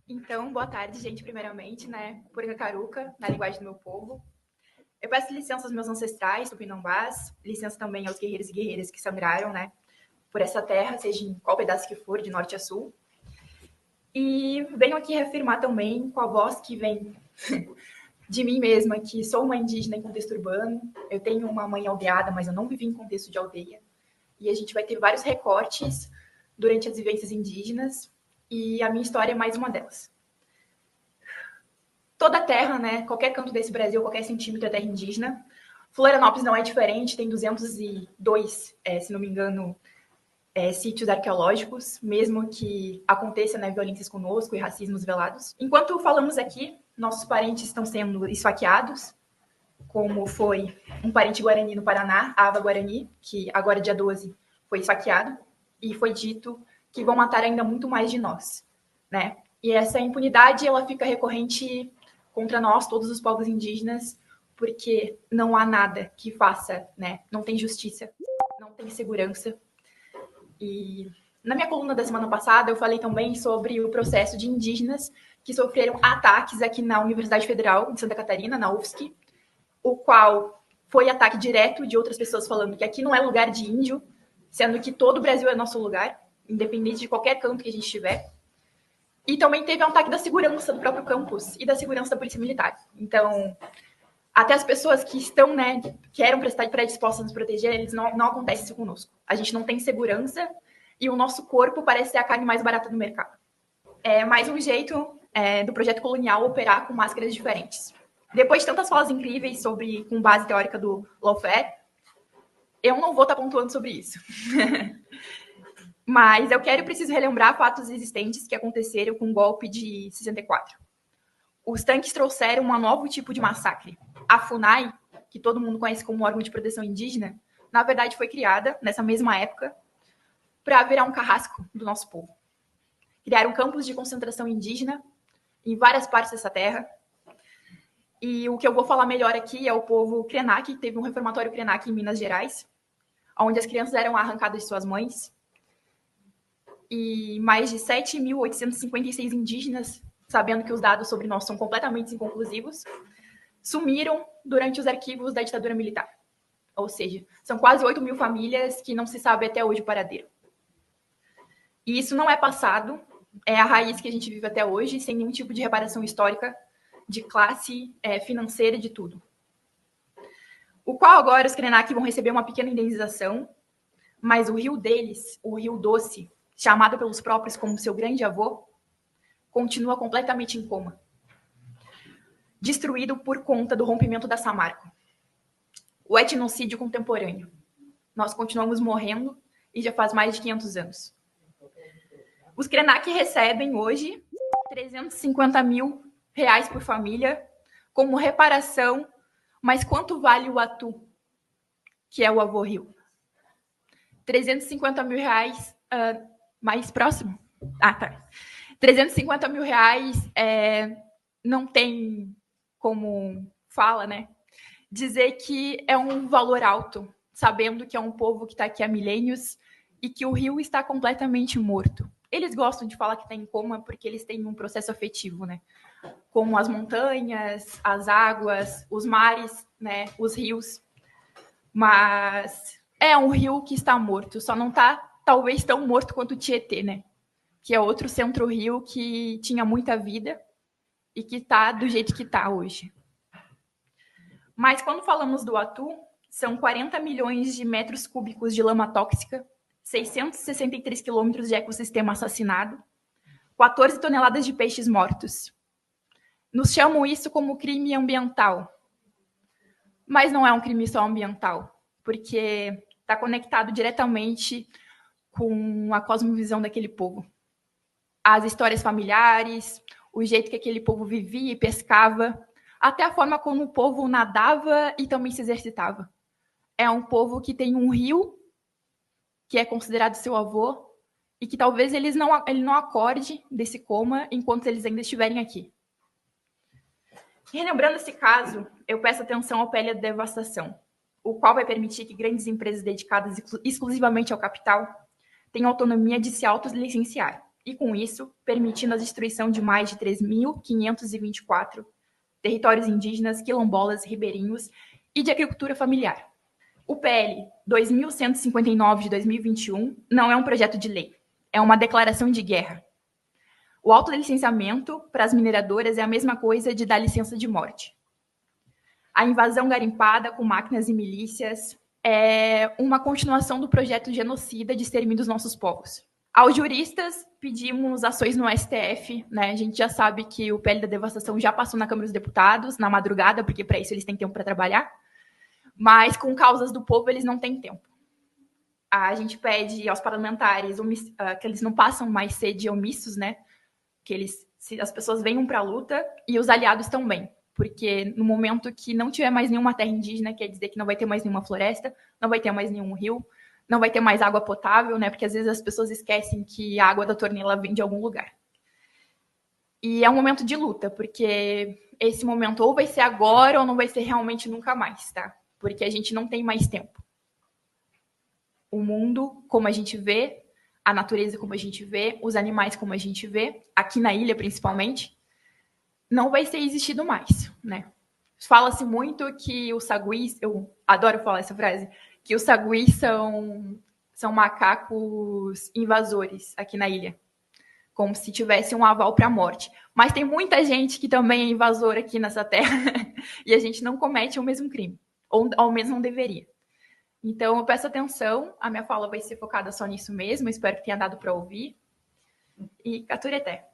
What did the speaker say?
Então, boa tarde, gente, primeiramente, né? Purga-caruca, na linguagem do meu povo. Eu peço licença aos meus ancestrais, tupinambás, licença também aos guerreiros e guerreiras que sangraram, né? Por essa terra, seja em qual pedaço que for, de norte a sul. E venho aqui reafirmar também, com a voz que vem de mim mesma, que sou uma indígena em contexto urbano. Eu tenho uma mãe aldeada, mas eu não vivi em contexto de aldeia. E a gente vai ter vários recortes durante as vivências indígenas, e a minha história é mais uma delas. Toda a terra, né, qualquer canto desse Brasil, qualquer centímetro é terra indígena. Florianópolis não é diferente, tem 202, se não me engano, sítios arqueológicos, mesmo que aconteça, né, violências conosco e racismos velados. Enquanto falamos aqui, nossos parentes estão sendo esfaqueados, como foi um parente guarani no Paraná, a Ava Guarani, que agora, dia 12, foi esfaqueado, e foi dito que vão matar ainda muito mais de nós, né? E essa impunidade, ela fica recorrente contra nós, todos os povos indígenas, porque não há nada que faça, né? Não tem justiça, não tem segurança. E na minha coluna da semana passada, eu falei também sobre o processo de indígenas que sofreram ataques aqui na Universidade Federal de Santa Catarina, na UFSC, o qual foi ataque direto de outras pessoas falando que aqui não é lugar de índio, sendo que todo o Brasil é nosso lugar, independente de qualquer canto que a gente estiver. E também teve um ataque da segurança do próprio campus e da segurança da Polícia Militar. Então, até as pessoas que estão, né, que eram predispostas a nos proteger, eles não acontece isso conosco. A gente não tem segurança e o nosso corpo parece ser a carne mais barata do mercado. É mais um jeito do projeto colonial operar com máscaras diferentes. Depois de tantas falas incríveis sobre com base teórica do lawfare, eu não vou estar pontuando sobre isso. Mas eu quero e preciso relembrar fatos existentes que aconteceram com o golpe de 64. Os tanques trouxeram um novo tipo de massacre. A FUNAI, que todo mundo conhece como órgão de proteção indígena, na verdade foi criada, nessa mesma época, para virar um carrasco do nosso povo. Criaram campos de concentração indígena em várias partes dessa terra. E o que eu vou falar melhor aqui é o povo Krenak, que teve um reformatório Krenak em Minas Gerais, onde as crianças eram arrancadas de suas mães. E mais de 7.856 indígenas, sabendo que os dados sobre nós são completamente inconclusivos, sumiram durante os arquivos da ditadura militar. Ou seja, são quase 8 mil famílias que não se sabe até hoje o paradeiro. E isso não é passado, é a raiz que a gente vive até hoje, sem nenhum tipo de reparação histórica, de classe, financeira, de tudo. O qual agora os Krenak vão receber uma pequena indenização, mas o rio deles, o Rio Doce, chamado pelos próprios como seu grande avô, continua completamente em coma. Destruído por conta do rompimento da Samarco. O etnocídio contemporâneo. Nós continuamos morrendo e já faz mais de 500 anos. Os Krenak recebem hoje 350 mil reais por família como reparação, mas quanto vale o atu, que é o avô rio? 350 mil reais mais próximo? Ah, tá. 350 mil reais não tem como fala, né? Dizer que é um valor alto, sabendo que é um povo que está aqui há milênios e que o rio está completamente morto. Eles gostam de falar que está em coma porque eles têm um processo afetivo, né? Como as montanhas, as águas, os mares, né? Os rios. Mas é um rio que está morto, só não está talvez tão morto quanto o Tietê, né? Que é outro centro-rio que tinha muita vida e que está do jeito que está hoje. Mas quando falamos do atu, são 40 milhões de metros cúbicos de lama tóxica, 663 quilômetros de ecossistema assassinado, 14 toneladas de peixes mortos. Nos chamam isso como crime ambiental. Mas não é um crime só ambiental, porque está conectado diretamente com a cosmovisão daquele povo. As histórias familiares, o jeito que aquele povo vivia e pescava, até a forma como o povo nadava e também se exercitava. É um povo que tem um rio, que é considerado seu avô, e que talvez ele não acorde desse coma enquanto eles ainda estiverem aqui. E relembrando esse caso, eu peço atenção ao PL da devastação, o qual vai permitir que grandes empresas dedicadas exclusivamente ao capital tenham autonomia de se autolicenciar, e, com isso, permitindo a destruição de mais de 3.524 territórios indígenas, quilombolas, ribeirinhos e de agricultura familiar. O PL 2159 de 2021 não é um projeto de lei, é uma declaração de guerra. O autolicenciamento para as mineradoras é a mesma coisa de dar licença de morte. A invasão garimpada com máquinas e milícias é uma continuação do projeto genocida de extermínio dos nossos povos. Aos juristas, pedimos ações no STF, né? A gente já sabe que o PL da devastação já passou na Câmara dos Deputados, na madrugada, porque para isso eles têm tempo para trabalhar, mas com causas do povo eles não têm tempo. A gente pede aos parlamentares que eles não passam mais sede omissos, né? Que as pessoas venham para a luta e os aliados também, porque no momento que não tiver mais nenhuma terra indígena, quer dizer que não vai ter mais nenhuma floresta, não vai ter mais nenhum rio, não vai ter mais água potável, né? Porque às vezes as pessoas esquecem que a água da torneira vem de algum lugar. E é um momento de luta, porque esse momento ou vai ser agora ou não vai ser realmente nunca mais, tá? Porque a gente não tem mais tempo. O mundo, como a gente vê, a natureza como a gente vê, os animais como a gente vê, aqui na ilha principalmente, não vai ser existido mais, né? Fala-se muito que os saguis, eu adoro falar essa frase, que os saguis são macacos invasores aqui na ilha, como se tivesse um aval para a morte. Mas tem muita gente que também é invasora aqui nessa terra e a gente não comete o mesmo crime, ou ao menos não deveria. Então, eu peço atenção, a minha fala vai ser focada só nisso mesmo, espero que tenha dado para ouvir. E Caturité.